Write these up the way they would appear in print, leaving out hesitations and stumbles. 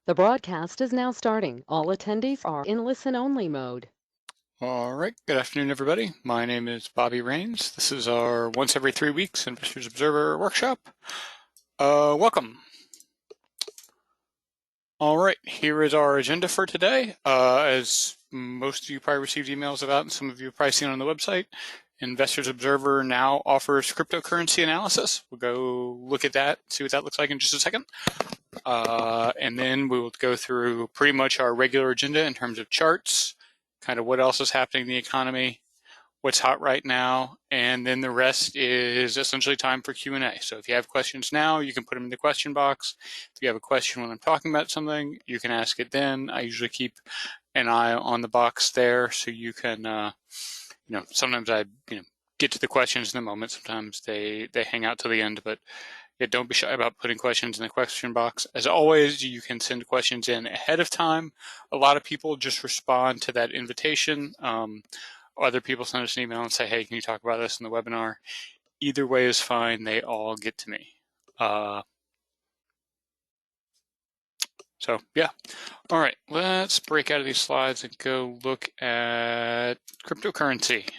The broadcast is now starting. All attendees are in listen-only mode. All right, good afternoon, everybody. My name is Bobby Rains. This is our once every 3 weeks Investors Observer Workshop. Welcome. All right, here is our agenda for today. As most of you probably received emails about, and some of you have probably seen on the website, Investors Observer now offers cryptocurrency analysis. We'll go look at that, see what that looks like in just a second. And then we will go through pretty much our regular agenda in terms of charts, kind of what else is happening in the economy, what's hot right now, and then the rest is essentially time for Q&A. So if you have questions now, you can put them in the question box. If you have a question when I'm talking about something, you can ask it then. I usually keep an eye on the box there so you can, sometimes I, get to the questions in the moment. Sometimes they hang out to the end, but yeah, don't be shy about putting questions in the question box. As always, you can send questions in ahead of time. A lot of people just respond to that invitation. Other people send us an email and say, hey, can you talk about this in the webinar? Either way is fine. They all get to me. So yeah. All right, let's break out of these slides and go look at cryptocurrency.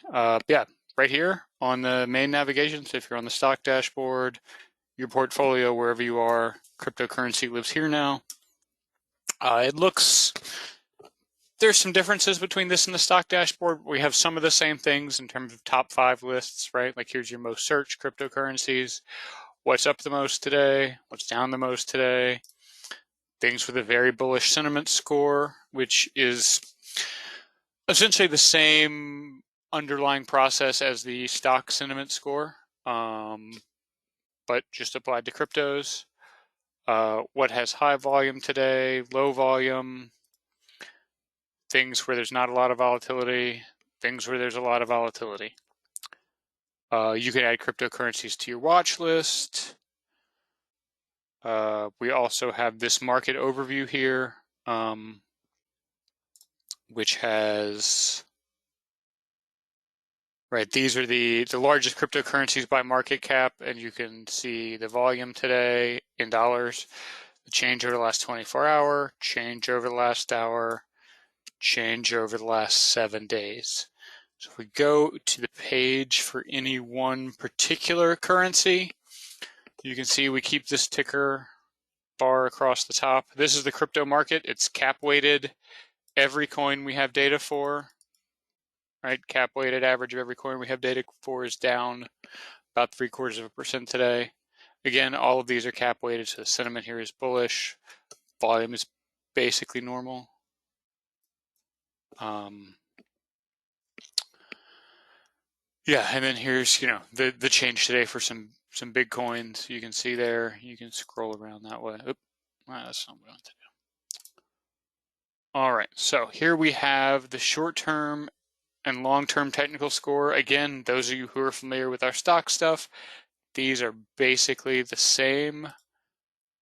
Yeah, right here on the main navigation. So if you're on the stock dashboard, your portfolio, wherever you are, cryptocurrency lives here now. It looks, there's some differences between this and the stock dashboard. We have some of the same things in terms of top 5 lists, right? Like here's your most searched cryptocurrencies, what's up the most today, what's down the most today, things with a very bullish sentiment score, which is essentially the same underlying process as the stock sentiment score, but just applied to cryptos. What has high volume today, low volume, things where there's not a lot of volatility, things where there's a lot of volatility. You can add cryptocurrencies to your watch list. We also have this market overview here, which has, right, these are the largest cryptocurrencies by market cap, and you can see the volume today in dollars, the change over the last 24 hour, change over the last hour, change over the last 7 days. So if we go to the page for any one particular currency, you can see we keep this ticker bar across the top. This is the crypto market. It's cap weighted. Every coin we have data for, right? Cap weighted average of every coin we have data for is down about 0.75% today. Again, all of these are cap weighted, so the sentiment here is bullish. Volume is basically normal. Yeah, and then here's the change today for some big coins. You can see there. You can scroll around that way. Oop, that's not what I want to do. All right, so here we have the short-term and long-term technical score. Again, those of you who are familiar with our stock stuff, these are basically the same.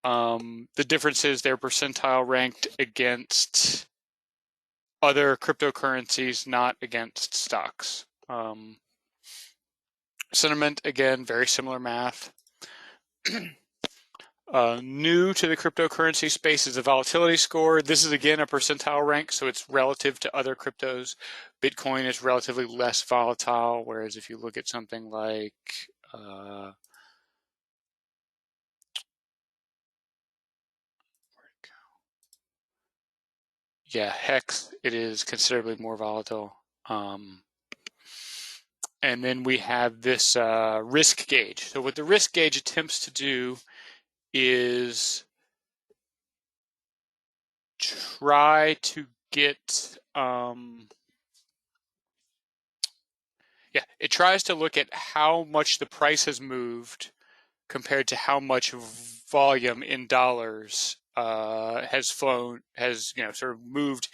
The difference is they're percentile ranked against other cryptocurrencies, not against stocks. Sentiment, again, very similar math. New to the cryptocurrency space is a volatility score. This is, again, a percentile rank, so it's relative to other cryptos. Bitcoin is relatively less volatile, whereas if you look at something like Hex, it is considerably more volatile. And then we have this risk gauge. So what the risk gauge attempts to do is try to get, it tries to look at how much the price has moved compared to how much volume in dollars has sort of moved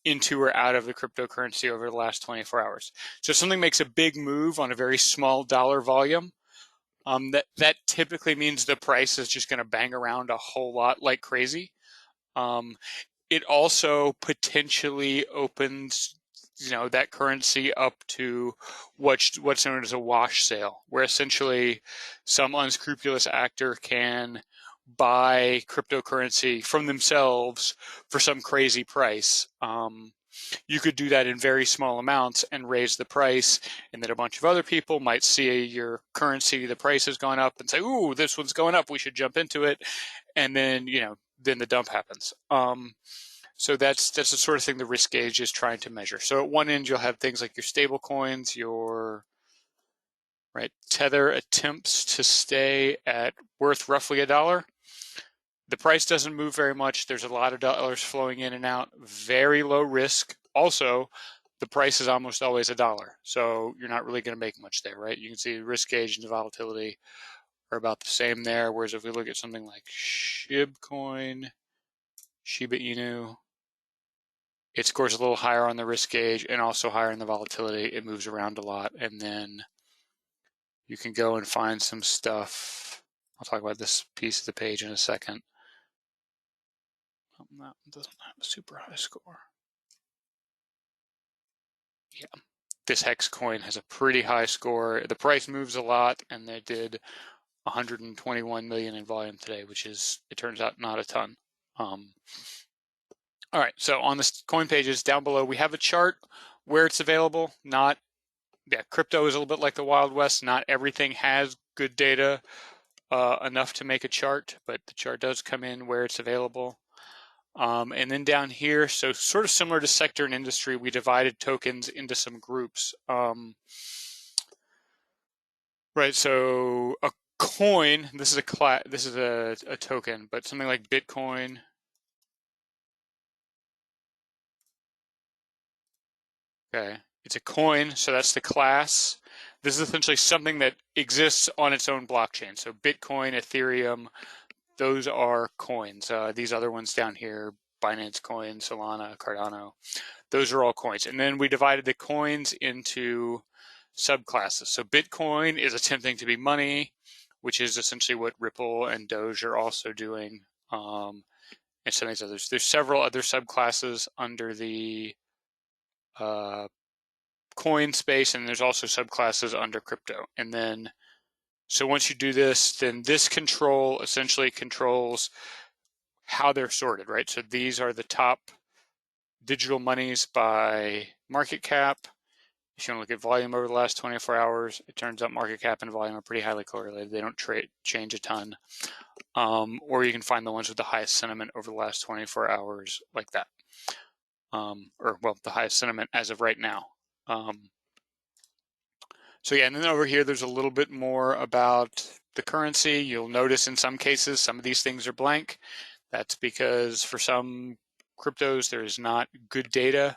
into or out of the cryptocurrency over the last 24 hours. So if something makes a big move on a very small dollar volume, that typically means the price is just going to bang around a whole lot like crazy. It also potentially opens that currency up to what's known as a wash sale, where essentially some unscrupulous actor can buy cryptocurrency from themselves for some crazy price. You could do that in very small amounts and raise the price, and then a bunch of other people might see your currency, the price has gone up, and say, "Ooh, this one's going up, we should jump into it," and then then the dump happens. So that's the sort of thing the risk gauge is trying to measure. So at one end, you'll have things like your stable coins, your Tether attempts to stay at worth roughly $1. The price doesn't move very much. There's a lot of dollars flowing in and out. Very low risk. Also, the price is almost always $1. So you're not really going to make much there, right? You can see the risk gauge and the volatility are about the same there. Whereas if we look at something like SHIB coin, Shiba Inu, it scores a little higher on the risk gauge and also higher in the volatility. It moves around a lot. And then you can go and find some stuff. I'll talk about this piece of the page in a second. That one doesn't have a super high score. Yeah, this Hex coin has a pretty high score. The price moves a lot, and they did 121 million in volume today, which is, it turns out, not a ton. All right, so on the coin pages down below, we have a chart where it's available. Crypto is a little bit like the Wild West. Not everything has good data enough to make a chart, but the chart does come in where it's available. And then down here, so sort of similar to sector and industry, we divided tokens into some groups. So a coin, this is a token, but something like Bitcoin. Okay, it's a coin, so that's the class. This is essentially something that exists on its own blockchain. So Bitcoin, Ethereum, those are coins. These other ones down here, Binance Coin, Solana, Cardano, those are all coins. And then we divided the coins into subclasses. So Bitcoin is attempting to be money, which is essentially what Ripple and Doge are also doing. And some of these others. There's several other subclasses under the coin space, and there's also subclasses under crypto. And then, so once you do this, then this control essentially controls how they're sorted, right? So these are the top digital monies by market cap. If you want to look at volume over the last 24 hours, it turns out market cap and volume are pretty highly correlated. They don't change a ton. Or you can find the ones with the highest sentiment over the last 24 hours like that. The highest sentiment as of right now. So yeah, and then over here, there's a little bit more about the currency. You'll notice in some cases, some of these things are blank. That's because for some cryptos, there is not good data.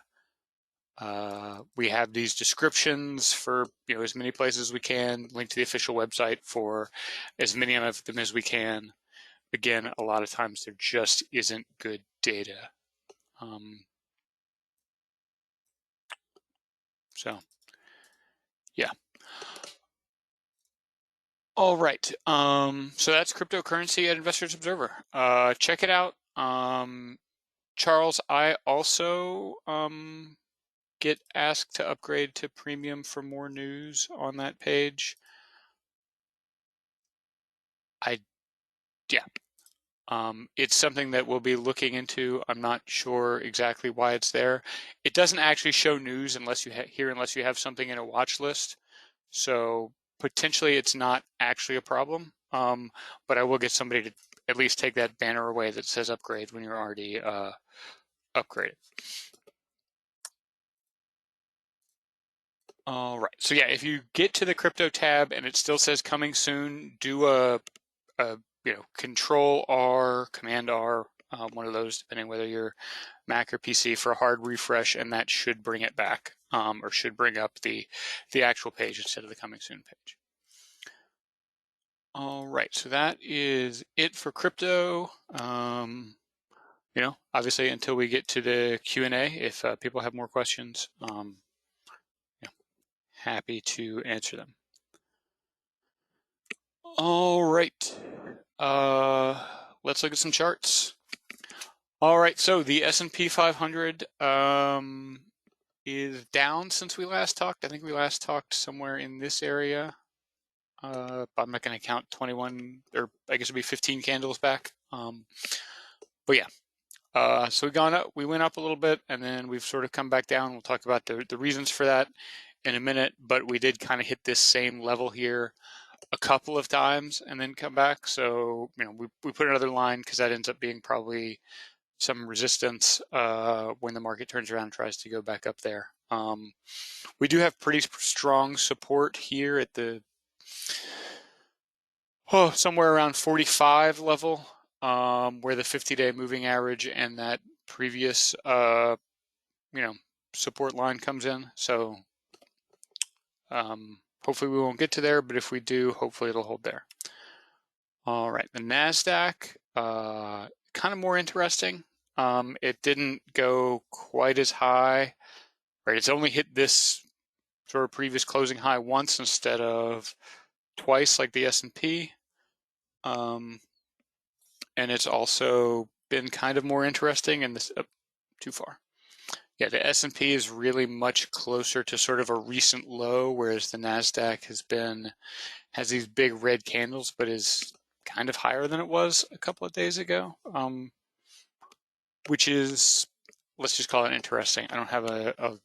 We have these descriptions for as many places as we can, link to the official website for as many of them as we can. Again, a lot of times there just isn't good data. So yeah. All right. So that's cryptocurrency at Investors Observer. Check it out. Charles, I also get asked to upgrade to premium for more news on that page. It's something that we'll be looking into. I'm not sure exactly why it's there. It doesn't actually show news unless you have something in a watch list. So potentially it's not actually a problem. But I will get somebody to at least take that banner away that says upgrade when you're already upgraded. All right. So yeah, if you get to the crypto tab and it still says coming soon, do a Control R, Command R, one of those, depending whether you're Mac or PC, for a hard refresh, and that should bring it back, or should bring up the actual page instead of the coming soon page. All right, so that is it for crypto. Obviously, until we get to the Q&A, if people have more questions, happy to answer them. All right. Let's look at some charts. All right, so the S&P 500 is down since we last talked. I think we last talked somewhere in this area. But I'm not going to count 21, or I guess it'd be 15 candles back. But yeah, so we went up a little bit, and then we've sort of come back down. We'll talk about the reasons for that in a minute, but we did kind of hit this same level here a couple of times and then come back. So, we put another line because that ends up being probably some resistance when the market turns around and tries to go back up there. We do have pretty strong support here at the somewhere around 45 level, where the 50-day moving average and that previous support line comes in. So hopefully we won't get to there, but if we do, hopefully it'll hold there. All right, the NASDAQ, kind of more interesting. It didn't go quite as high, right? It's only hit this sort of previous closing high once instead of twice like the S&P. And it's also been kind of more interesting in this, too far. Yeah, the S&P is really much closer to sort of a recent low, whereas the NASDAQ has these big red candles, but is kind of higher than it was a couple of days ago, which is, let's just call it interesting. I don't have a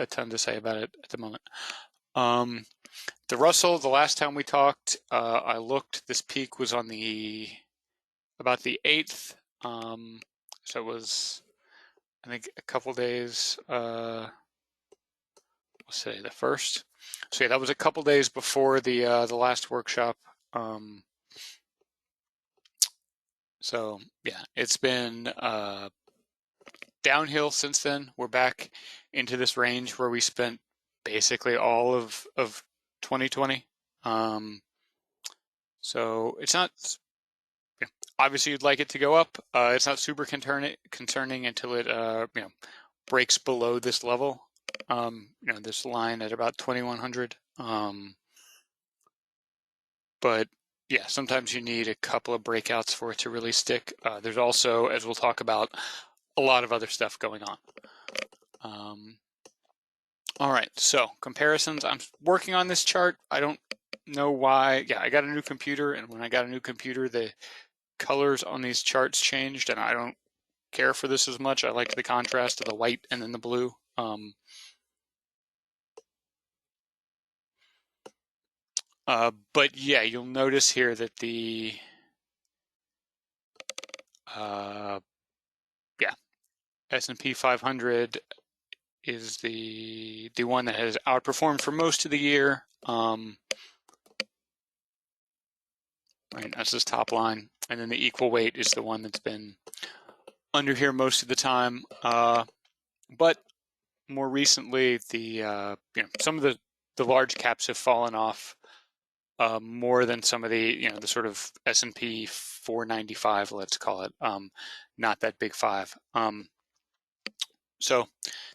ton to say about it at the moment. The Russell, the last time we talked, I looked, this peak was on about the 8th. So it was, I think, a couple days, let's say the 1st. So yeah, that was a couple days before the last workshop. So yeah, it's been downhill since then. We're back into this range where we spent basically all of 2020. So it's not, obviously you'd like it to go up. It's not super concerning until it breaks below this level. This line at about 2100. But yeah, sometimes you need a couple of breakouts for it to really stick. There's also, as we'll talk about, a lot of other stuff going on. All right, so comparisons. I'm working on this chart. I don't know why. Yeah, I got a new computer, and when I got a new computer, the colors on these charts changed, and I don't care for this as much. I like the contrast of the white and then the blue. But yeah, you'll notice here that the S&P 500 is the one that has outperformed for most of the year. Right, that's this top line, and then the equal weight is the one that's been under here most of the time. But more recently, some of the large caps have fallen off more than some of the the sort of S&P 495, let's call it. Not that big five. So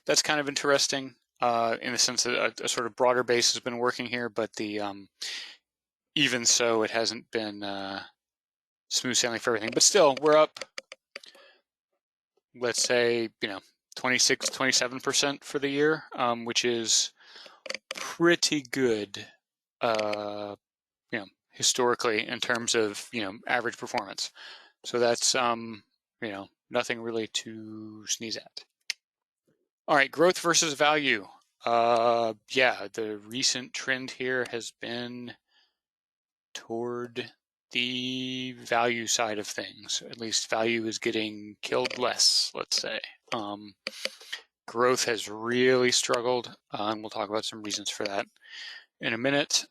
that's kind of interesting in the sense that a sort of broader base has been working here, but even so, it hasn't been smooth sailing for everything. But still, we're up, let's say, 26, 27% for the year, which is pretty good, historically in terms of average performance. So that's nothing really to sneeze at. All right, growth versus value. Yeah, the recent trend here has been toward the value side of things. At least value is getting killed less, let's say. Growth has really struggled, and we'll talk about some reasons for that in a minute.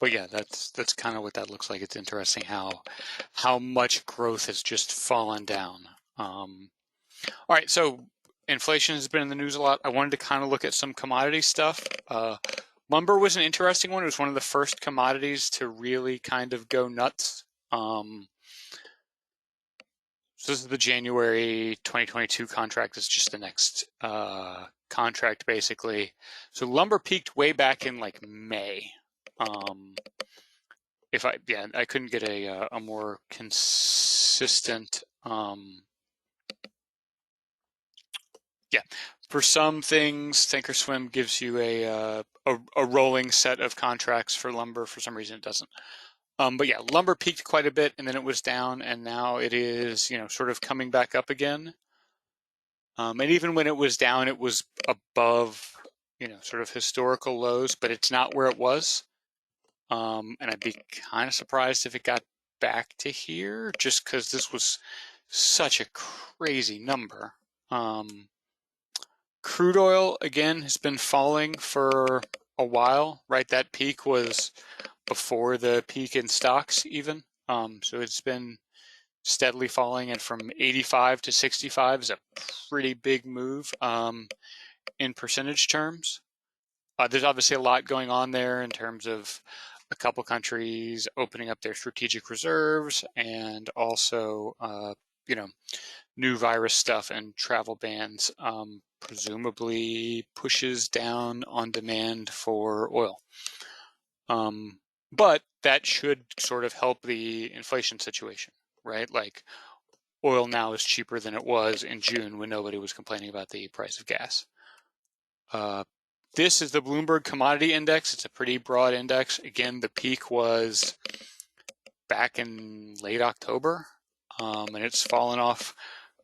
But yeah, that's kind of what that looks like. It's interesting how much growth has just fallen down. All right, so inflation has been in the news a lot. I wanted to kind of look at some commodity stuff. Lumber was an interesting one. It was one of the first commodities to really kind of go nuts. So this is the January 2022 contract. It's just the next contract, basically. So lumber peaked way back in like May. I couldn't get a more consistent. For some things, Thinkorswim gives you a rolling set of contracts for lumber. For some reason, it doesn't. But yeah, lumber peaked quite a bit, and then it was down, and now it is, sort of coming back up again. And even when it was down, it was above, sort of historical lows, but it's not where it was. And I'd be kind of surprised if it got back to here, just because this was such a crazy number. Crude oil, again, has been falling for a while, right? That peak was before the peak in stocks even. So it's been steadily falling, and from 85 to 65 is a pretty big move in percentage terms. There's obviously a lot going on there in terms of a couple countries opening up their strategic reserves, and also, new virus stuff and travel bans presumably pushes down on demand for oil. But that should sort of help the inflation situation, right? Like, oil now is cheaper than it was in June when nobody was complaining about the price of gas. This is the Bloomberg Commodity Index. It's a pretty broad index. Again, the peak was back in late October, and it's fallen off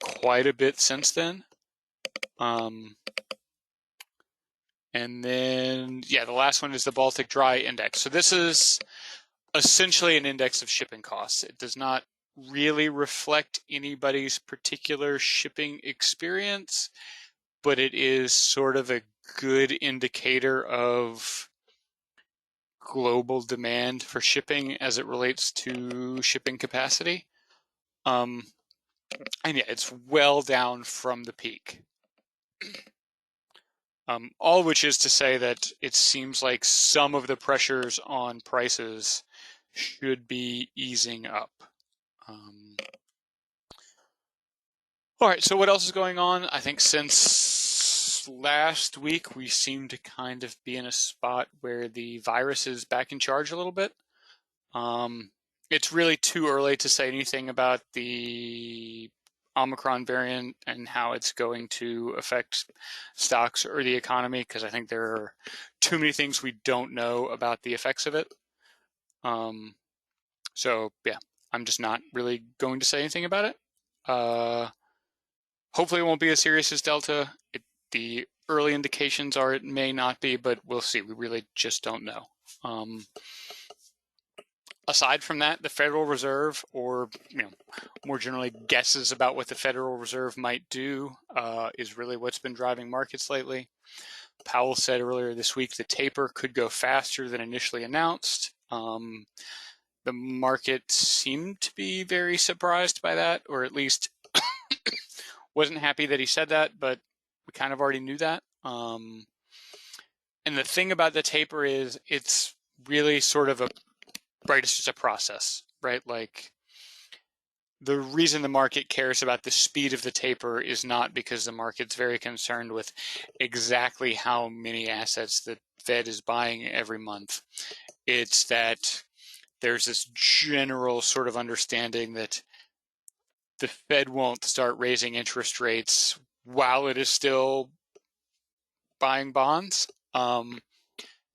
quite a bit since then. And then, the last one is the Baltic Dry Index. So this is essentially an index of shipping costs. It does not really reflect anybody's particular shipping experience, but it is sort of a good indicator of global demand for shipping as it relates to shipping capacity. And it's well down from the peak. All which is to say that it seems like some of the pressures on prices should be easing up. All right, so what else is going on? I think since last week, we seem to kind of be in a spot where the virus is back in charge a little bit. It's really too early to say anything about the Omicron variant and how it's going to affect stocks or the economy, because I think there are too many things we don't know about the effects of it. So yeah, I'm just not really going to say anything about it. Hopefully it won't be as serious as Delta. The early indications are it may not be, but we'll see. We really just don't know. Aside from that, the Federal Reserve, or more generally guesses about what the Federal Reserve might do, is really what's been driving markets lately. Powell said earlier this week the taper could go faster than initially announced. The market seemed to be very surprised by that, or at least wasn't happy that he said that, but we kind of already knew that. And the thing about the taper is it's really sort of it's just a process, right? Like, the reason the market cares about the speed of the taper is not because the market's very concerned with exactly how many assets the Fed is buying every month. It's that there's this general sort of understanding that the Fed won't start raising interest rates while it is still buying bonds.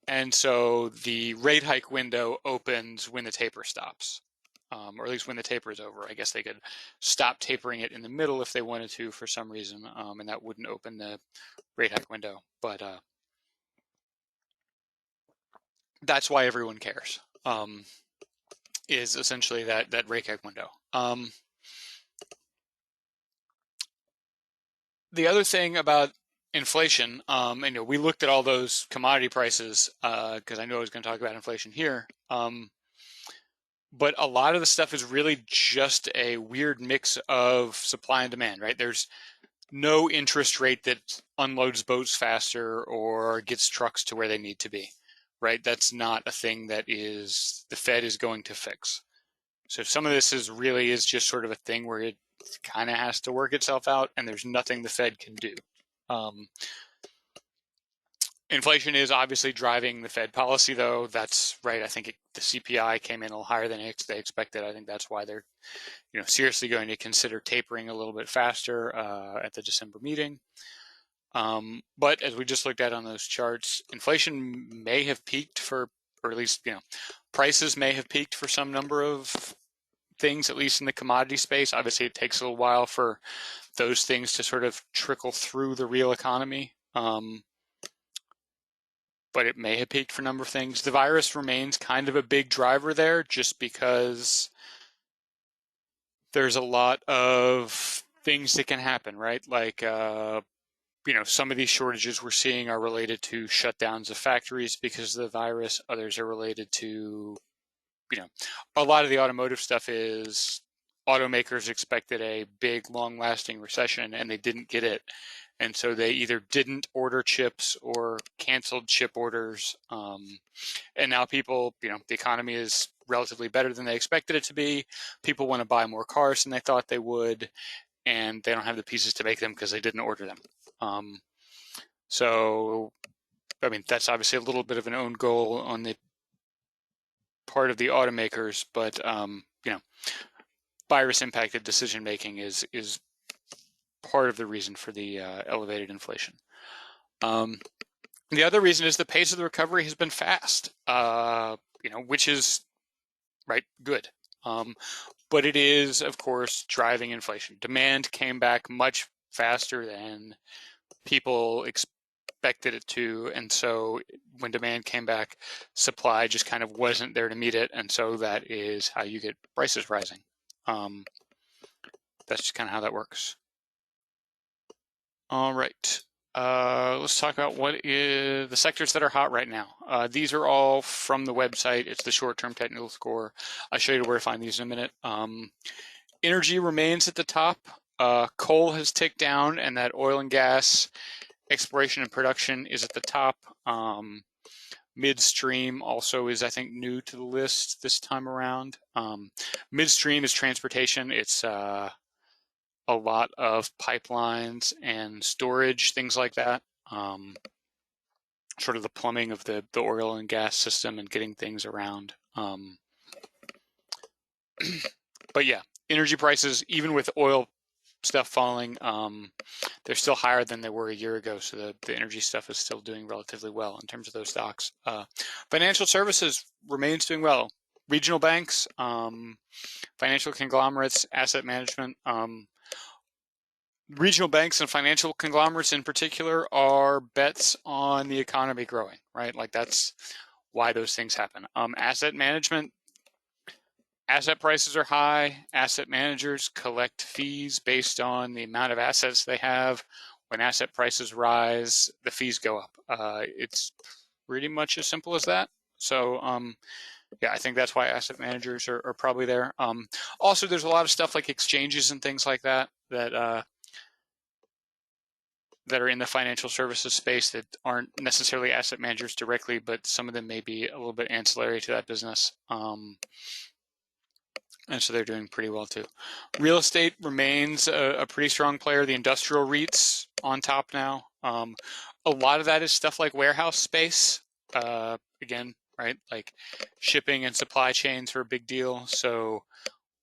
And so the rate hike window opens when the taper stops, or at least when the taper is over. I guess they could stop tapering it in the middle if they wanted to for some reason, and that wouldn't open the rate hike window. But that's why everyone cares, is essentially that rate hike window. The other thing about inflation, we looked at all those commodity prices because I knew I was going to talk about inflation here. But a lot of the stuff is really just a weird mix of supply and demand, right? There's no interest rate that unloads boats faster or gets trucks to where they need to be, right? That's not a thing that the Fed is going to fix. So some of this is just sort of a thing where it kind of has to work itself out, and there's nothing the Fed can do. Inflation is obviously driving the Fed policy, though. That's right. I think the CPI came in a little higher than they expected. I think that's why they're, seriously going to consider tapering a little bit faster at the December meeting. But as we just looked at on those charts, inflation may have peaked for, or at least, prices may have peaked for some number of things, at least in the commodity space. Obviously, it takes a little while for those things to sort of trickle through the real economy. But it may have peaked for a number of things. The virus remains kind of a big driver there, just because there's a lot of things that can happen, right? Like, some of these shortages we're seeing are related to shutdowns of factories because of the virus. Others are related to, a lot of the automotive stuff is automakers expected a big, long-lasting recession, and they didn't get it. And so they either didn't order chips or canceled chip orders. And now people, the economy is relatively better than they expected it to be. People want to buy more cars than they thought they would, and they don't have the pieces to make them because they didn't order them. So, that's obviously a little bit of an own goal on the part of the automakers, but, virus impacted decision making is part of the reason for the elevated inflation. The other reason is the pace of the recovery has been fast, which is good. But it is, of course, driving inflation. Demand came back much faster than people expected it to, and so when demand came back, supply just kind of wasn't there to meet it, and so that is how you get prices rising. That's just kind of how that works. All right, let's talk about what is the sectors that are hot right now. These are all from the website. It's the short-term technical score. I'll show you where to find these in a minute. Energy remains at the top. Coal has ticked down, and that oil and gas exploration and production is at the top. Midstream also is, I think, new to the list this time around. Midstream is transportation. It's a lot of pipelines and storage, things like that. Sort of the plumbing of the oil and gas system and getting things around. But yeah, energy prices, even with oil stuff falling, they're still higher than they were a year ago. So the energy stuff is still doing relatively well in terms of those stocks. Financial services remains doing well. Regional banks, financial conglomerates, asset management. Regional banks and financial conglomerates in particular are bets on the economy growing, right? Like that's why those things happen. Asset management, asset prices are high. Asset managers collect fees based on the amount of assets they have. When asset prices rise, the fees go up. It's pretty much as simple as that. So, yeah, I think that's why asset managers are probably there. Also, there's a lot of stuff like exchanges and things like that that are in the financial services space that aren't necessarily asset managers directly, but some of them may be a little bit ancillary to that business. And so they're doing pretty well too. Real estate remains a pretty strong player. The industrial REITs on top now. A lot of that is stuff like warehouse space. Again, right? Like shipping and supply chains are a big deal. So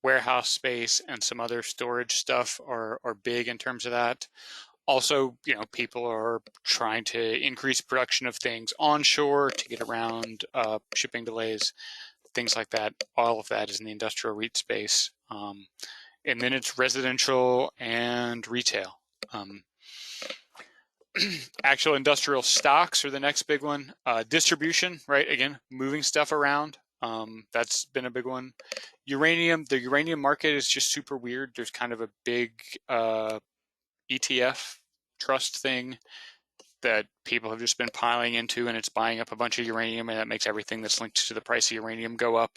warehouse space and some other storage stuff are big in terms of that. Also, people are trying to increase production of things onshore to get around shipping delays, things like that. All of that is in the industrial REIT space. And then it's residential and retail. Actual industrial stocks are the next big one. Distribution, right? Again, moving stuff around. That's been a big one. Uranium, the uranium market is just super weird. There's kind of a big ETF trust thing that people have just been piling into, and it's buying up a bunch of uranium, and that makes everything that's linked to the price of uranium go up.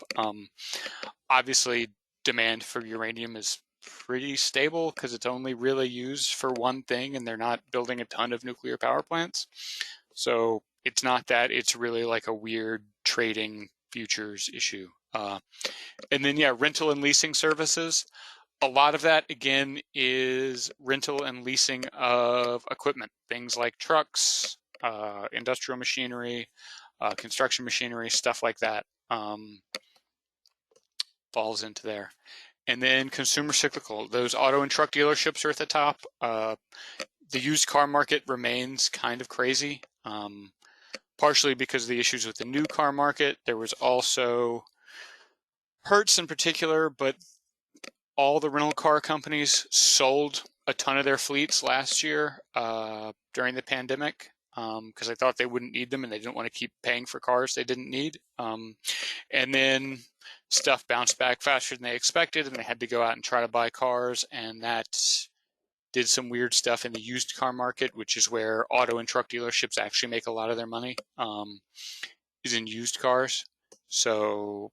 Obviously, demand for uranium is pretty stable because it's only really used for one thing, and they're not building a ton of nuclear power plants. So it's not that, it's really like a weird trading futures issue. And then, yeah, rental and leasing services. A lot of that, again, is rental and leasing of equipment, things like trucks, industrial machinery, construction machinery, stuff like that falls into there. And then consumer cyclical, those auto and truck dealerships are at the top. The used car market remains kind of crazy, partially because of the issues with the new car market. There was also Hertz in particular, but all the rental car companies sold a ton of their fleets last year during the pandemic because they thought they wouldn't need them and they didn't want to keep paying for cars they didn't need. And then stuff bounced back faster than they expected and they had to go out and try to buy cars, and that did some weird stuff in the used car market, which is where auto and truck dealerships actually make a lot of their money, is in used cars. So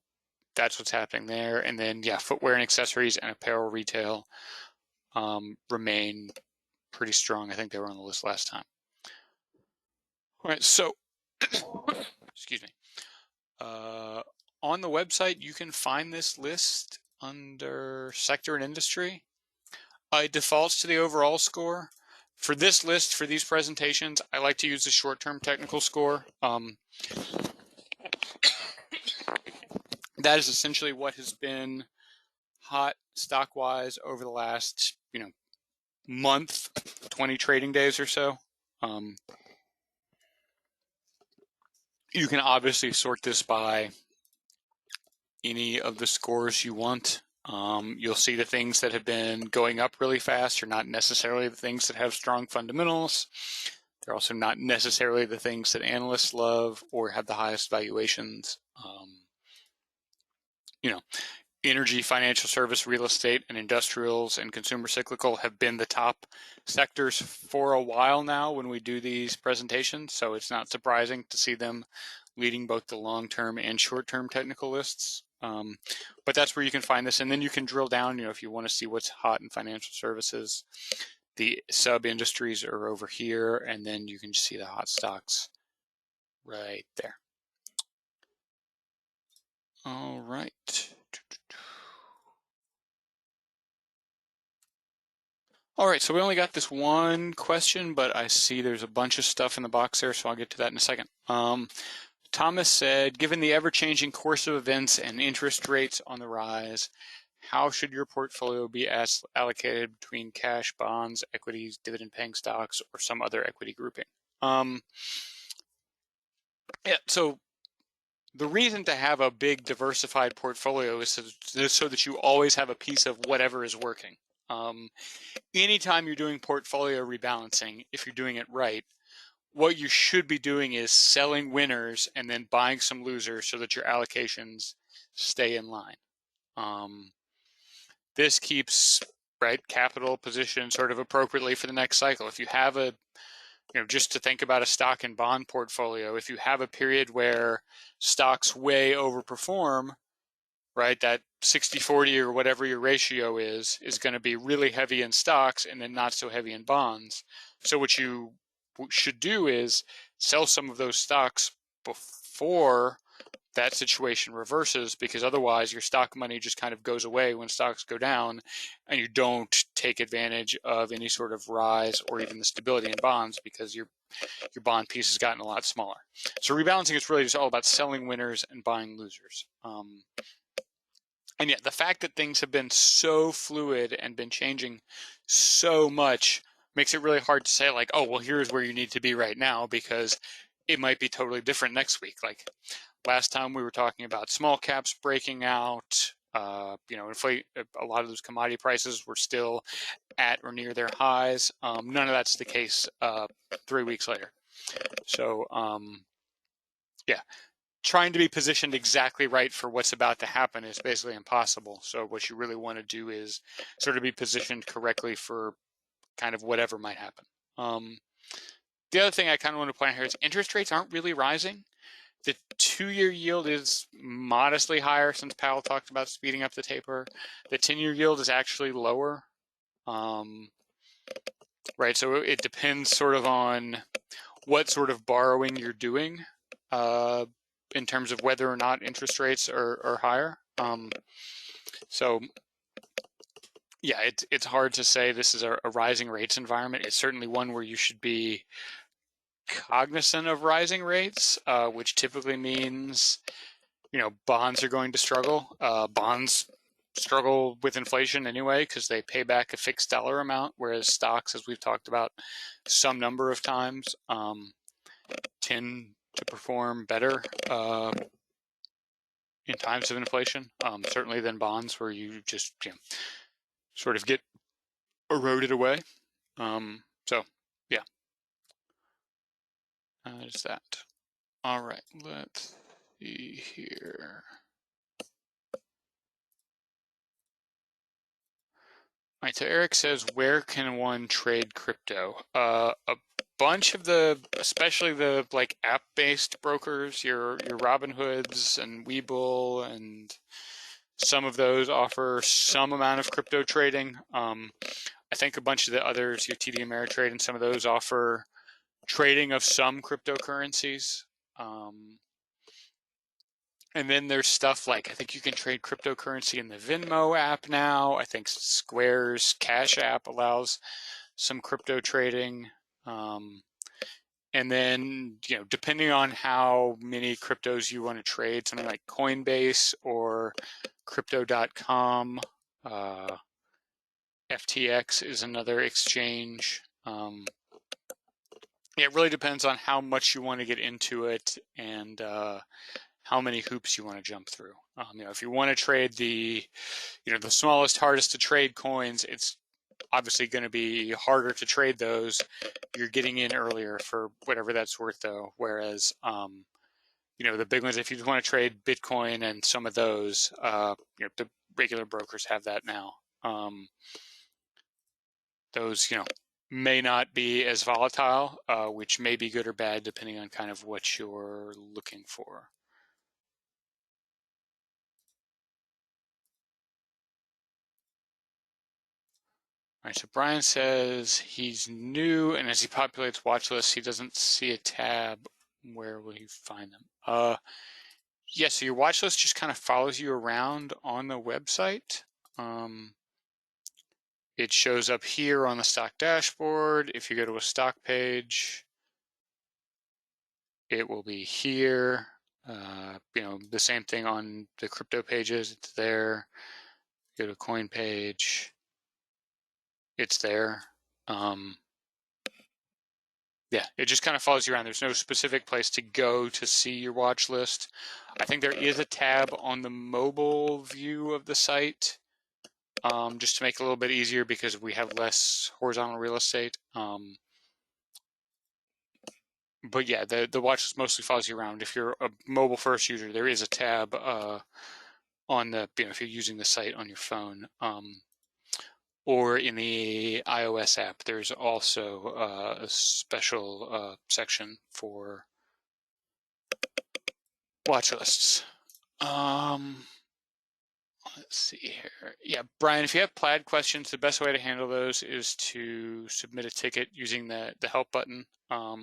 that's what's happening there. And then, yeah, footwear and accessories and apparel retail remain pretty strong. I think they were on the list last time. All right, so, excuse me. On the website, you can find this list under sector and industry. It defaults to the overall score. For this list, for these presentations, I like to use the short-term technical score. That is essentially what has been hot stock-wise over the last, month, 20 trading days or so. You can obviously sort this by any of the scores you want. You'll see the things that have been going up really fast are not necessarily the things that have strong fundamentals. They're also not necessarily the things that analysts love or have the highest valuations. Energy, financial service, real estate, and industrials and consumer cyclical have been the top sectors for a while now when we do these presentations. So it's not surprising to see them leading both the long-term and short-term technical lists. But that's where you can find this. And then you can drill down, if you want to see what's hot in financial services. The sub-industries are over here, and then you can just see the hot stocks right there. All right. All right, so we only got this one question, but I see there's a bunch of stuff in the box there, so I'll get to that in a second. Thomas said, given the ever-changing course of events and interest rates on the rise, how should your portfolio be allocated between cash, bonds, equities, dividend-paying stocks, or some other equity grouping? So the reason to have a big diversified portfolio is so that you always have a piece of whatever is working. Anytime you're doing portfolio rebalancing, if you're doing it right, what you should be doing is selling winners and then buying some losers so that your allocations stay in line. This keeps capital positioned sort of appropriately for the next cycle. If you have just to think about a stock and bond portfolio, if you have a period where stocks way overperform, that 60-40 or whatever your ratio is going to be really heavy in stocks and then not so heavy in bonds. So what you should do is sell some of those stocks before that situation reverses, because otherwise your stock money just kind of goes away when stocks go down and you don't take advantage of any sort of rise or even the stability in bonds because your bond piece has gotten a lot smaller. So rebalancing is really just all about selling winners and buying losers. And yet the fact that things have been so fluid and been changing so much makes it really hard to say oh, well, here's where you need to be right now, because it might be totally different next week. Last time we were talking about small caps breaking out, inflate, a lot of those commodity prices were still at or near their highs. None of that's the case 3 weeks later. So, trying to be positioned exactly right for what's about to happen is basically impossible. So what you really want to do is sort of be positioned correctly for kind of whatever might happen. The other thing I kind of want to point out here is interest rates aren't really rising. The 2-year yield is modestly higher since Powell talked about speeding up the taper. The 10-year yield is actually lower. So it depends sort of on what sort of borrowing you're doing in terms of whether or not interest rates are higher. It's hard to say this is a rising rates environment. It's certainly one where you should be cognizant of rising rates, which typically means, bonds are going to struggle. Bonds struggle with inflation anyway because they pay back a fixed dollar amount, whereas stocks, as we've talked about some number of times, tend to perform better in times of inflation, certainly than bonds, where you just sort of get eroded away. So yeah, there's that. All right, let's see here. All right, so Eric says, where can one trade crypto? A bunch of especially the like app-based brokers, your Robinhoods and Webull, and some of those offer some amount of crypto trading. I think a bunch of the others, your TD Ameritrade and some of those, offer trading of some cryptocurrencies. And then there's stuff like, I think you can trade cryptocurrency in the Venmo app now. I think Square's Cash App allows some crypto trading. And then, depending on how many cryptos you want to trade, something like Coinbase or Crypto.com, FTX is another exchange. It really depends on how much you want to get into it and how many hoops you want to jump through. If you want to trade the smallest, hardest to trade coins, it's obviously going to be harder to trade those. You're getting in earlier for whatever that's worth, though. Whereas, the big ones, if you want to trade Bitcoin and some of those, the regular brokers have that now. Those, may not be as volatile, which may be good or bad depending on kind of what you're looking for. All right, so Brian says he's new, and as he populates watch lists, he doesn't see a tab. Where will he find them? Yeah, so your watch list just kind of follows you around on the website. It shows up here on the stock dashboard. If you go to a stock page, it will be here. The same thing on the crypto pages, it's there. Go to coin page, it's there. Yeah, it just kind of follows you around. There's no specific place to go to see your watch list. I think there is a tab on the mobile view of the site, just to make it a little bit easier because we have less horizontal real estate. But yeah, the watch list mostly follows you around. If you're a mobile first user, there is a tab on the, if you're using the site on your phone. Or in the iOS app, there's also a special section for watch lists. Let's see here. Yeah, Brian, if you have Plaid questions, the best way to handle those is to submit a ticket using the help button. Try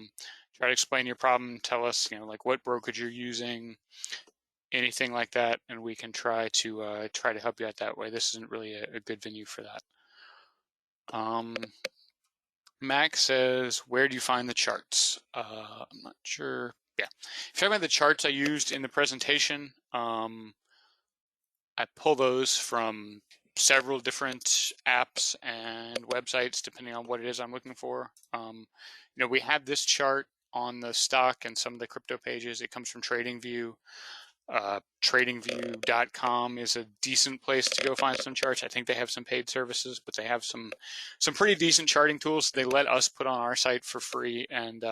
to explain your problem, tell us, like what brokerage you're using, anything like that, and we can try to help you out that way. This isn't really a good venue for that. Max says, where do you find the charts? I'm not sure. Yeah, if you're talking about the charts I used in the presentation, I pull those from several different apps and websites, depending on what it is I'm looking for. We have this chart on the stock and some of the crypto pages. It comes from TradingView. TradingView.com is a decent place to go find some charts. I think they have some paid services, but they have some pretty decent charting tools they let us put on our site for free, and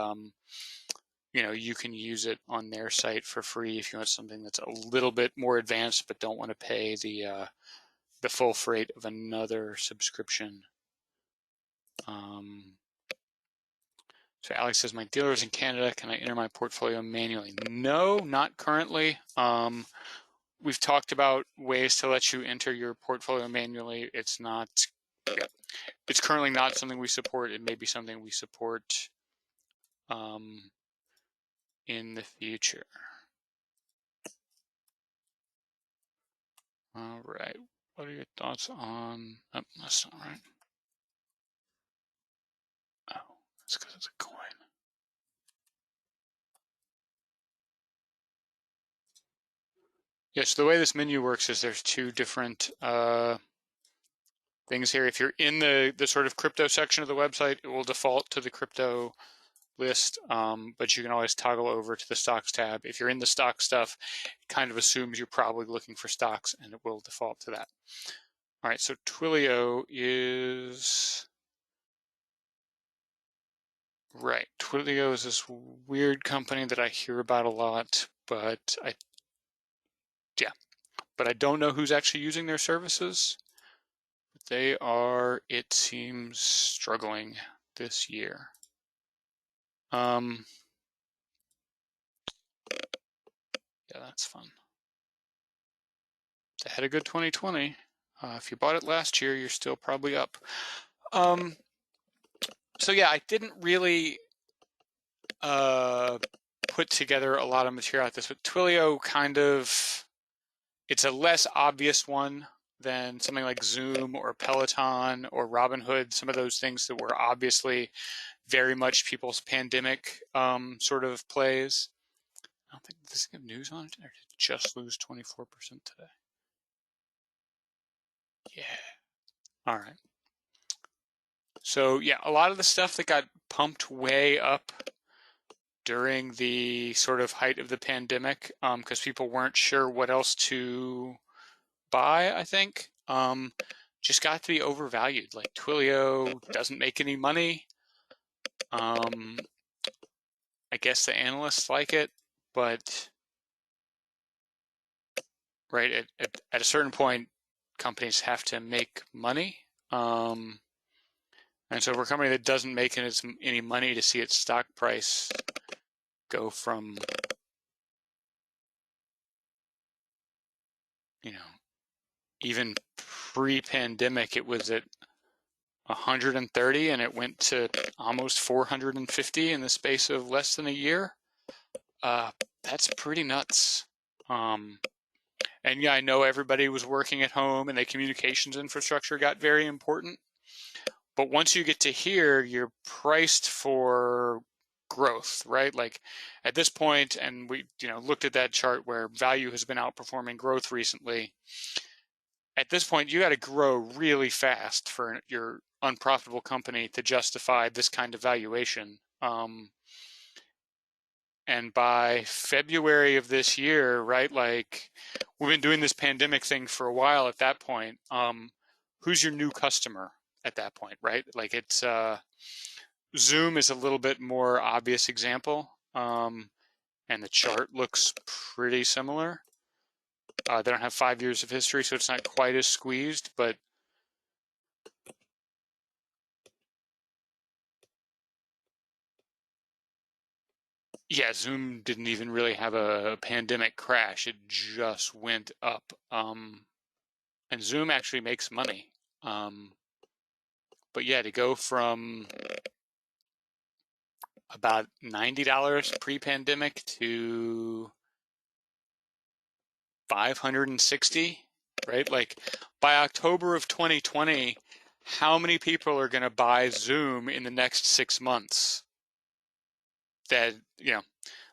you can use it on their site for free if you want something that's a little bit more advanced but don't want to pay the full freight of another subscription. So Alex says, my dealer is in Canada. Can I enter my portfolio manually? No, not currently. We've talked about ways to let you enter your portfolio manually. It's currently not something we support. It may be something we support in the future. All right. What are your thoughts on? Oh, that's not right. Oh, that's because it's a coin. Yes, the way this menu works is there's two different things here. If you're in the sort of crypto section of the website, it will default to the crypto list, but you can always toggle over to the stocks tab. If you're in the stock stuff, it kind of assumes you're probably looking for stocks, and it will default to that. All right, so Twilio is right. Twilio is this weird company that I hear about a lot, but I don't know who's actually using their services. They are, it seems, struggling this year. Yeah, that's fun. They had a good 2020. If you bought it last year, you're still probably up. So yeah, I didn't really put together a lot of material like this, but Twilio kind of, it's a less obvious one than something like Zoom or Peloton or Robinhood, some of those things that were obviously very much people's pandemic sort of plays. I don't think, does it have news on it, or did it just lose 24% today? Yeah. All right. So yeah, a lot of the stuff that got pumped way up during the sort of height of the pandemic, because people weren't sure what else to buy, I think, just got to be overvalued. Like Twilio doesn't make any money. I guess the analysts like it, but right at a certain point, companies have to make money. And so for a company that doesn't make any money, to see its stock price go from, even pre-pandemic, it was at 130 and it went to almost 450 in the space of less than a year. That's pretty nuts. And yeah, I know everybody was working at home and the communications infrastructure got very important. But once you get to here, you're priced for growth, right? Like at this point, and we looked at that chart where value has been outperforming growth recently. At this point, you got to grow really fast for your unprofitable company to justify this kind of valuation. And by February of this year, right, like we've been doing this pandemic thing for a while at that point. Who's your new customer at that point, right? Like it's Zoom is a little bit more obvious example, and the chart looks pretty similar. They don't have 5 years of history, so it's not quite as squeezed, but yeah, Zoom didn't even really have a pandemic crash. It just went up. And Zoom actually makes money. But yeah, to go from about $90 pre-pandemic to 560, right? Like by October of 2020, how many people are going to buy Zoom in the next 6 months? That,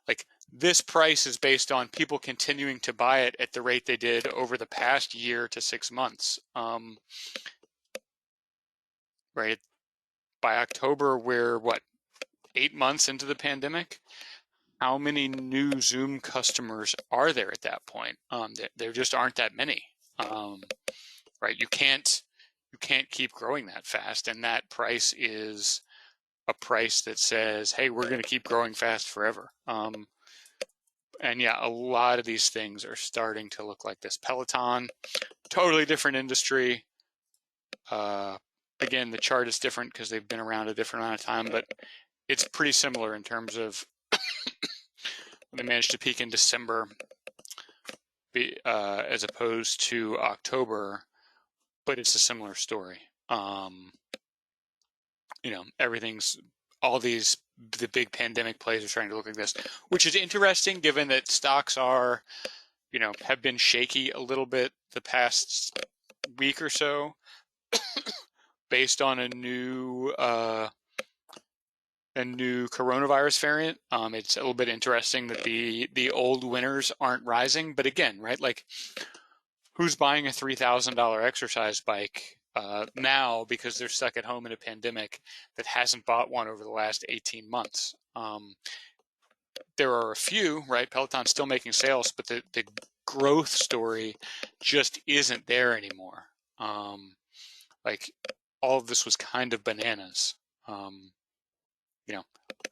like this price is based on people continuing to buy it at the rate they did over the past year to 6 months. Right? By October, we're 8 months into the pandemic? How many new Zoom customers are there at that point? There just aren't that many, right? You can't keep growing that fast, and that price is a price that says, hey, we're going to keep growing fast forever. And yeah, a lot of these things are starting to look like this. Peloton, totally different industry. Again, the chart is different because they've been around a different amount of time, but it's pretty similar in terms of they managed to peak in December as opposed to October, but it's a similar story. Everything's, the big pandemic plays are trying to look like this, which is interesting given that stocks are, have been shaky a little bit the past week or so based on a new a new coronavirus variant. It's a little bit interesting that the old winners aren't rising, but again, right, like who's buying a $3,000 exercise bike now because they're stuck at home in a pandemic that hasn't bought one over the last 18 months? There are a few, right? Peloton's still making sales, but the growth story just isn't there anymore. Like all of this was kind of bananas. You know,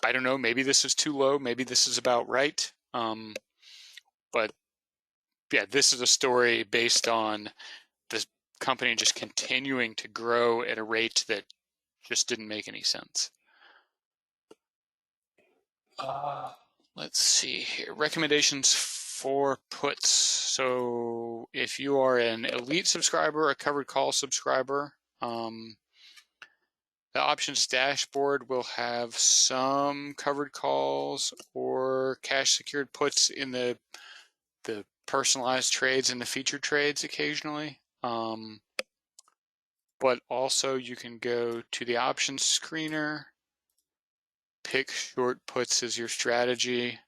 I don't know, maybe this is too low, maybe this is about right. But yeah, this is a story based on the company just continuing to grow at a rate that just didn't make any sense. Let's see here. Recommendations for puts. So if you are an elite subscriber, a covered call subscriber, the options dashboard will have some covered calls or cash secured puts in the personalized trades and the featured trades occasionally. But also you can go to the options screener, pick short puts as your strategy.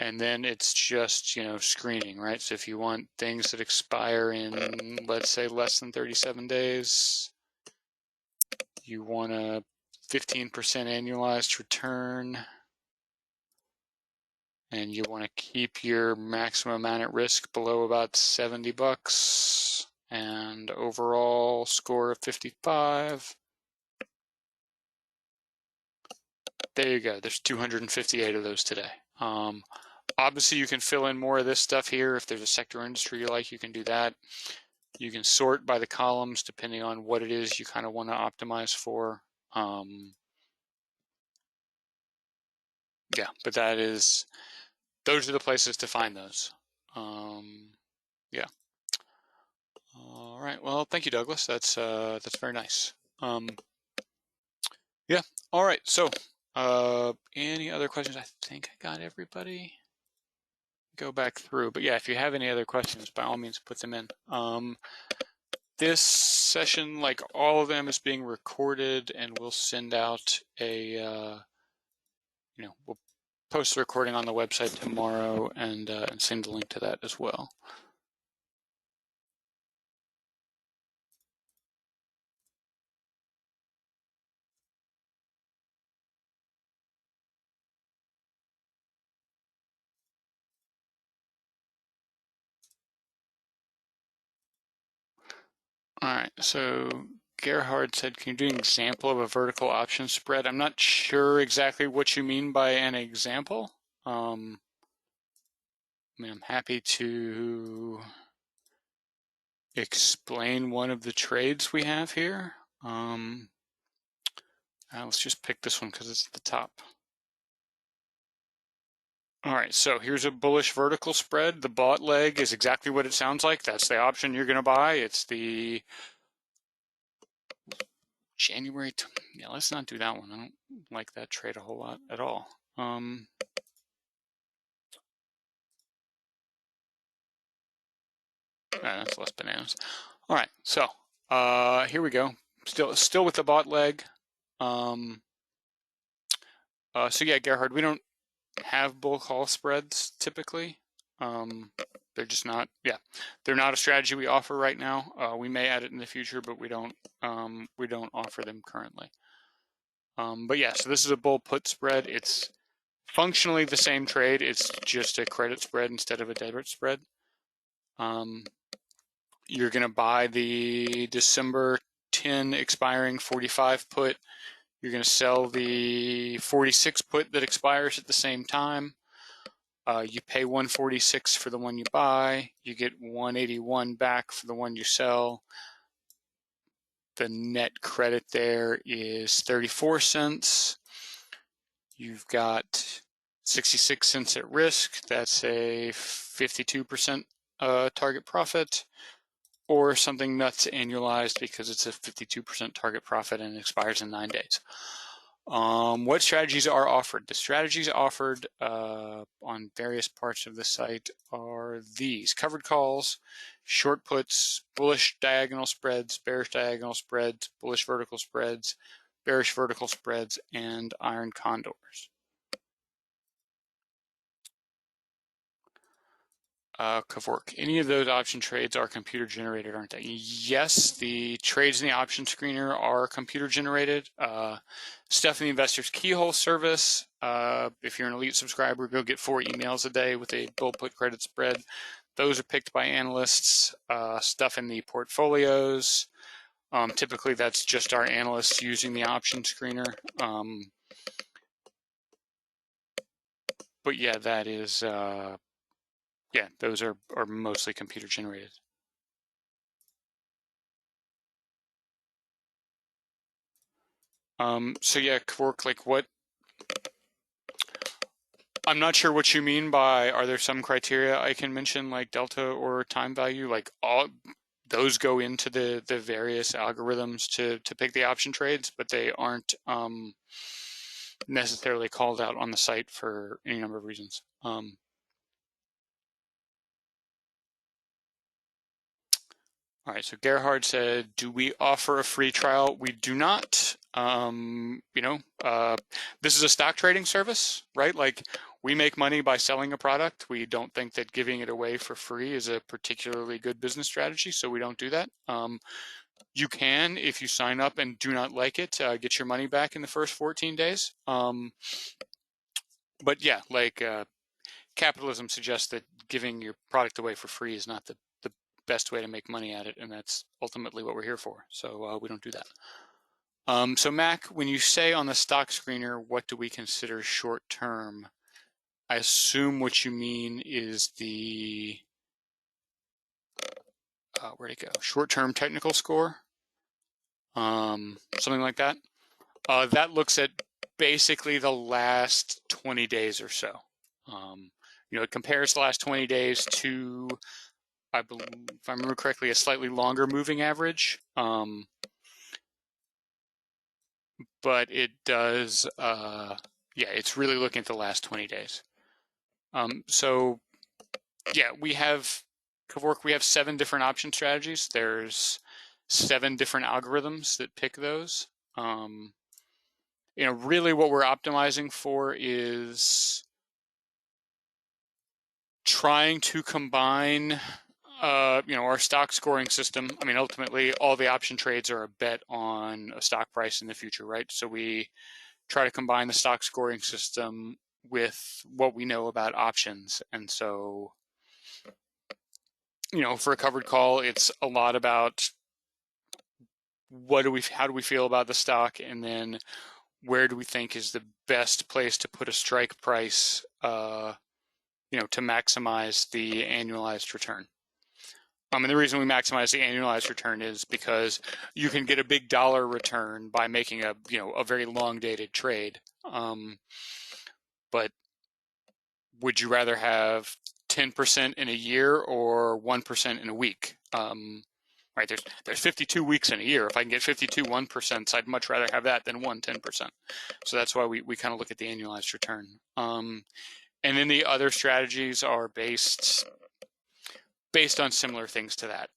And then it's just, screening, right? So if you want things that expire in, let's say, less than 37 days, you want a 15% annualized return, and you want to keep your maximum amount at risk below about $70 and overall score of 55. There you go. There's 258 of those today. Obviously, you can fill in more of this stuff here. If there's a sector or industry you like, you can do that. You can sort by the columns depending on what it is you kind of want to optimize for. Yeah, but those are the places to find those. Yeah. All right. Well, thank you, Douglas. That's very nice. Yeah. All right. So, any other questions? I think I got everybody. Go back through, but yeah, if you have any other questions, by all means, put them in. This session, like all of them, is being recorded, and we'll send out we'll post the recording on the website tomorrow and send a link to that as well. All right, so Gerhard said, can you do an example of a vertical option spread? I'm not sure exactly what you mean by an example. I mean, I'm happy to explain one of the trades we have here. Let's just pick this one because it's at the top. All right, so here's a bullish vertical spread. The bought leg is exactly what it sounds like. That's the option you're going to buy. It's the January. Yeah, let's not do that one. I don't like that trade a whole lot at all. That's less bananas. All right, so here we go. Still with the bought leg. So yeah, Gerhard, we don't have bull call spreads typically. They're just not. Yeah, they're not a strategy we offer right now. We may add it in the future, but we don't offer them currently. But yeah, so this is a bull put spread. It's functionally the same trade. It's just a credit spread instead of a debit spread. You're going to buy the December 10 expiring 45 put. You're going to sell the 46 put that expires at the same time. You pay 146 for the one you buy. You get 181 back for the one you sell. The net credit there is 34 cents. You've got 66 cents at risk. That's a 52% target profit, or something nuts annualized because it's a 52% target profit and it expires in 9 days. What strategies are offered? The strategies offered on various parts of the site are these: covered calls, short puts, bullish diagonal spreads, bearish diagonal spreads, bullish vertical spreads, bearish vertical spreads, and iron condors. Kavork, any of those option trades are computer generated, aren't they? Yes, the trades in the option screener are computer generated. Stuff in the Investors Keyhole service, if you're an elite subscriber, go get 4 emails a day with a bull put credit spread. Those are picked by analysts. Stuff in the portfolios, typically that's just our analysts using the option screener. But yeah, that is, yeah, those are mostly computer generated. So yeah, Kavork, like what, I'm not sure what you mean by, are there some criteria I can mention like delta or time value? Like all those go into the various algorithms to pick the option trades, but they aren't necessarily called out on the site for any number of reasons. All right, so Gerhard said, do we offer a free trial? We do not. This is a stock trading service, right? Like we make money by selling a product. We don't think that giving it away for free is a particularly good business strategy, so we don't do that. You can, if you sign up and do not like it, get your money back in the first 14 days. But yeah, like capitalism suggests that giving your product away for free is not the best way to make money at it, and that's ultimately what we're here for. So we don't do that. So Mac, when you say on the stock screener, what do we consider short term? I assume what you mean is the where'd it go? Short term technical score, something like that. That looks at basically the last 20 days or so. It compares the last 20 days to, I believe, if I remember correctly, a slightly longer moving average. But it does, yeah, it's really looking at the last 20 days. So yeah, we have, Kavork, we have 7 different option strategies. There's 7 different algorithms that pick those. Really what we're optimizing for is trying to combine our stock scoring system. I mean, ultimately, all the option trades are a bet on a stock price in the future, right? So we try to combine the stock scoring system with what we know about options. And so, for a covered call, it's a lot about how do we feel about the stock, and then where do we think is the best place to put a strike price, to maximize the annualized return. And the reason we maximize the annualized return is because you can get a big dollar return by making a very long dated trade. But would you rather have 10% in a year or 1% in a week? Right, there's 52 weeks in a year. If I can get 52 1%, I'd much rather have that than 10%. So that's why we kind of look at the annualized return. And then the other strategies are based on similar things to that.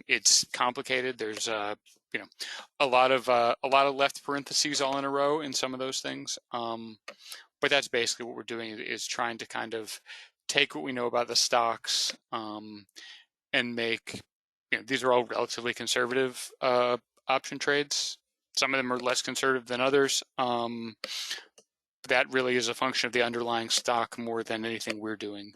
It's complicated. There's a lot of left parentheses all in a row in some of those things. But that's basically what we're doing, is trying to kind of take what we know about the stocks and make, these are all relatively conservative option trades. Some of them are less conservative than others. That really is a function of the underlying stock more than anything we're doing.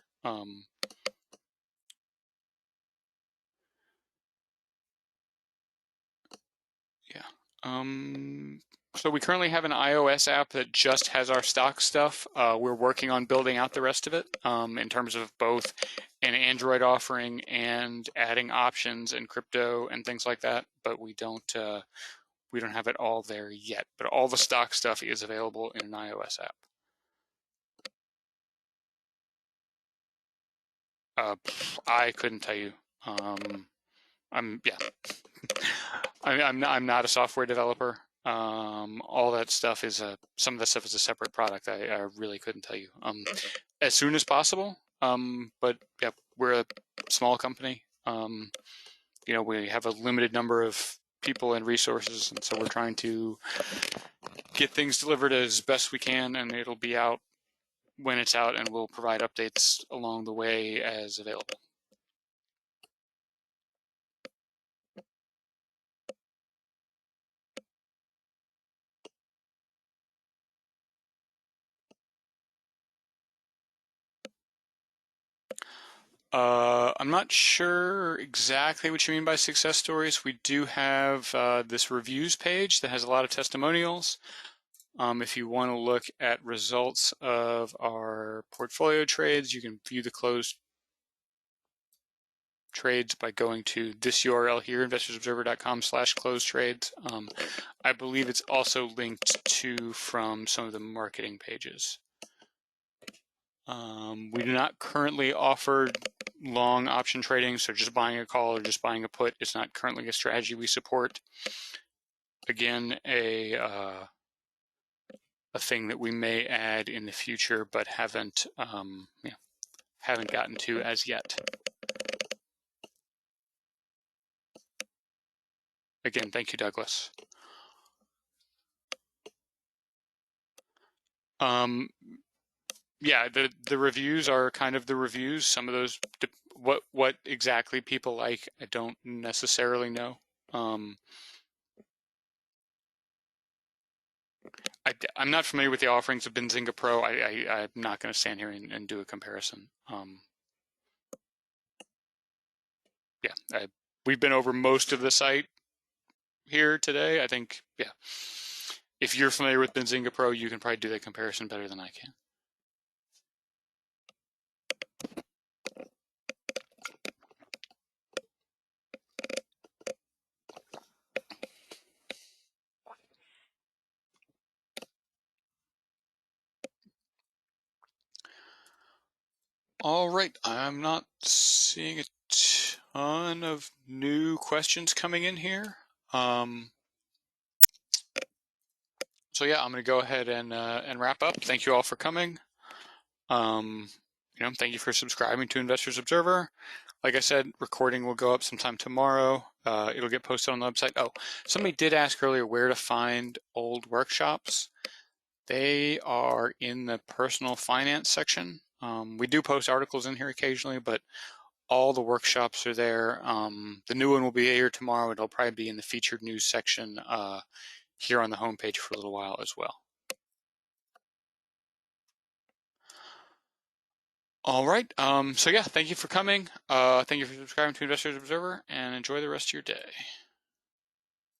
So we currently have an iOS app that just has our stock stuff. We're working on building out the rest of it in terms of both an Android offering and adding options and crypto and things like that. But we don't have it all there yet. But all the stock stuff is available in an iOS app. I couldn't tell you. I'm not a software developer. All that stuff is some of that stuff is a separate product. I really couldn't tell you. As soon as possible. But yeah, we're a small company. We have a limited number of people and resources, and so we're trying to get things delivered as best we can, and it'll be out when it's out, and we'll provide updates along the way as available. I'm not sure exactly what you mean by success stories. We do have this reviews page that has a lot of testimonials. If you want to look at results of our portfolio trades, you can view the closed trades by going to this URL here, investorsobserver.com/closed trades. I believe it's also linked to from some of the marketing pages. We do not currently offer long option trading, so just buying a call or just buying a put is not currently a strategy we support. Again, a thing that we may add in the future, but haven't gotten to as yet. Again, thank you, Douglas. Yeah, the reviews are kind of the reviews. Some of those, what exactly people like, I don't necessarily know. I'm not familiar with the offerings of Benzinga Pro. I'm not going to stand here and do a comparison. Yeah, we've been over most of the site here today. I think, yeah, if you're familiar with Benzinga Pro, you can probably do that comparison better than I can. All right, I'm not seeing a ton of new questions coming in here. So yeah, I'm going to go ahead and wrap up. Thank you all for coming. Thank you for subscribing to Investors Observer. Like I said, recording will go up sometime tomorrow. It'll get posted on the website. Oh, somebody did ask earlier where to find old workshops. They are in the personal finance section. We do post articles in here occasionally, but all the workshops are there. The new one will be here tomorrow. It'll probably be in the featured news section here on the homepage for a little while as well. All right. So yeah, thank you for coming. Thank you for subscribing to Investors Observer, and enjoy the rest of your day.